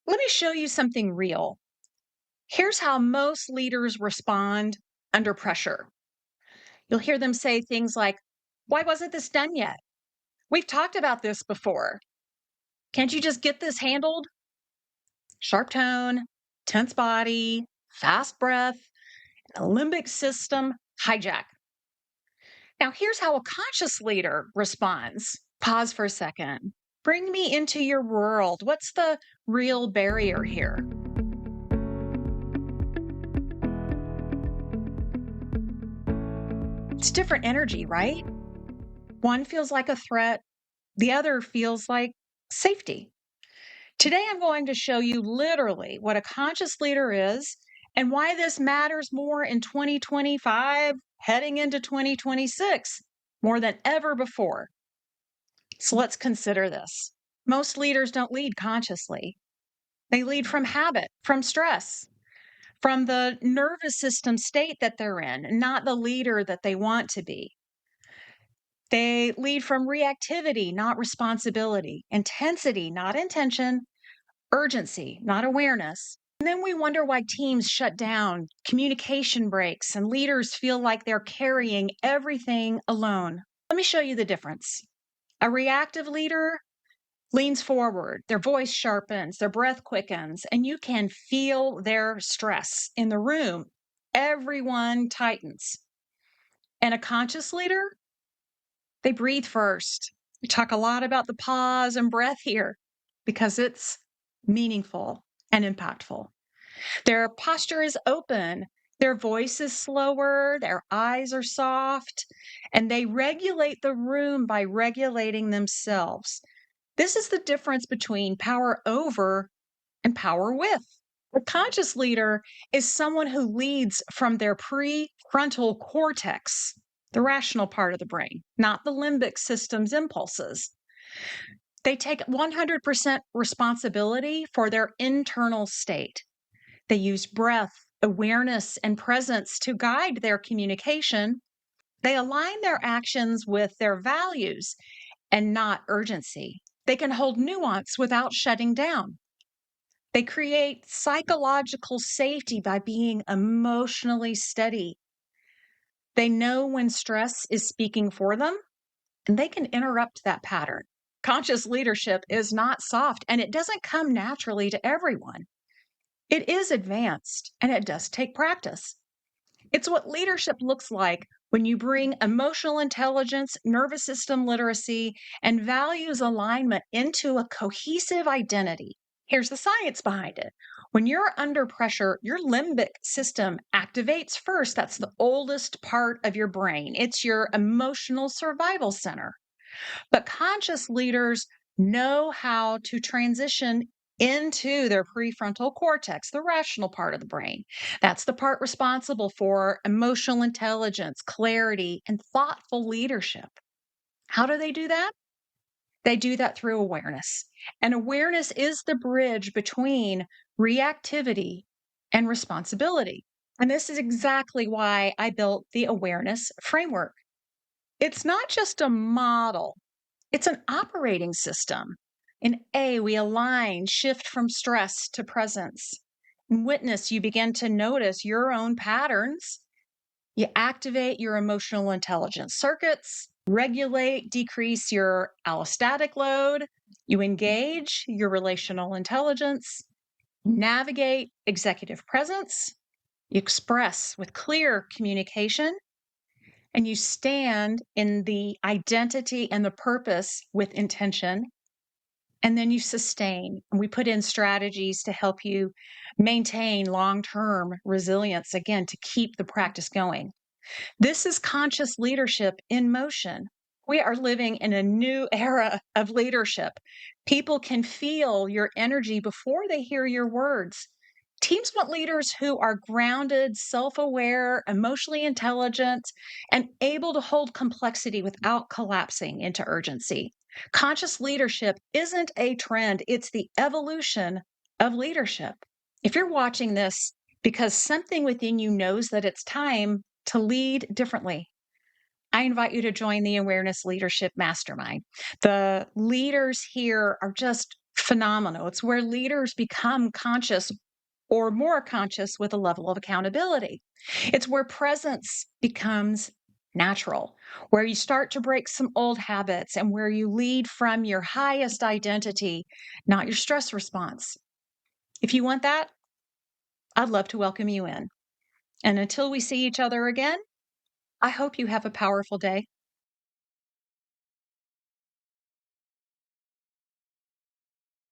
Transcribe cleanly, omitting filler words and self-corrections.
Let me show you something real. Here's how most leaders respond under pressure. You'll hear them say things like, "Why wasn't this done yet? We've talked about this before. Can't you just get this handled?" Sharp tone, tense body, fast breath, a limbic system hijack. Now, here's how a conscious leader responds. Pause for a second. Bring me into your world. What's the real barrier here? It's different energy, right? One feels like a threat, the other feels like safety. Today, I'm going to show you literally what a conscious leader is and why this matters more in 2025, heading into 2026, more than ever before. So let's consider this. Most leaders don't lead consciously, they lead from habit, from stress, from the nervous system state that they're in, not the leader that they want to be. They lead from reactivity, not responsibility, intensity, not intention, urgency, not awareness. And then we wonder why teams shut down, communication breaks, and leaders feel like they're carrying everything alone. Let me show you the difference. A reactive leader leans forward, their voice sharpens, their breath quickens, and you can feel their stress in the room. Everyone tightens. And a conscious leader, they breathe first. We talk a lot about the pause and breath here because it's meaningful and impactful. Their posture is open, their voice is slower, their eyes are soft, and they regulate the room by regulating themselves. This is the difference between power over and power with. A conscious leader is someone who leads from their prefrontal cortex, the rational part of the brain, not the limbic system's impulses. They take 100% responsibility for their internal state. They use breath, awareness, and presence to guide their communication. They align their actions with their values and not urgency. They can hold nuance without shutting down. They create psychological safety by being emotionally steady. They know when stress is speaking for them, and they can interrupt that pattern. Conscious leadership is not soft, and it doesn't come naturally to everyone. It is advanced, and it does take practice. It's what leadership looks like when you bring emotional intelligence, nervous system literacy, and values alignment into a cohesive identity. Here's the science behind it. When you're under pressure, your limbic system activates first. That's the oldest part of your brain. It's your emotional survival center. But conscious leaders know how to transition into their prefrontal cortex, the rational part of the brain. That's the part responsible for emotional intelligence, clarity, and thoughtful leadership. How do they do that? They do that through awareness. And awareness is the bridge between reactivity and responsibility. And this is exactly why I built the awareness framework. It's not just a model, it's an operating system. In A, we align, shift from stress to presence. In witness, you begin to notice your own patterns. You activate your emotional intelligence circuits, regulate, decrease your allostatic load. You engage your relational intelligence, navigate executive presence. You express with clear communication, and you stand in the identity and the purpose with intention. And then you sustain. And we put in strategies to help you maintain long term resilience, again, to keep the practice going. This is conscious leadership in motion. We are living in a new era of leadership. People can feel your energy before they hear your words. Teams want leaders who are grounded, self aware, emotionally intelligent, and able to hold complexity without collapsing into urgency. Conscious leadership isn't a trend, it's the evolution of leadership. If you're watching this because something within you knows that it's time to lead differently, I invite you to join the Awareness Leadership Mastermind. The leaders here are just Phenomenal. It's where leaders become conscious or more conscious with a level of accountability. It's where presence becomes natural, where you start to break some old habits and where you lead from your highest identity, not your stress response. If you want that, I'd love to welcome you in. And until we see each other again, I hope you have a powerful day.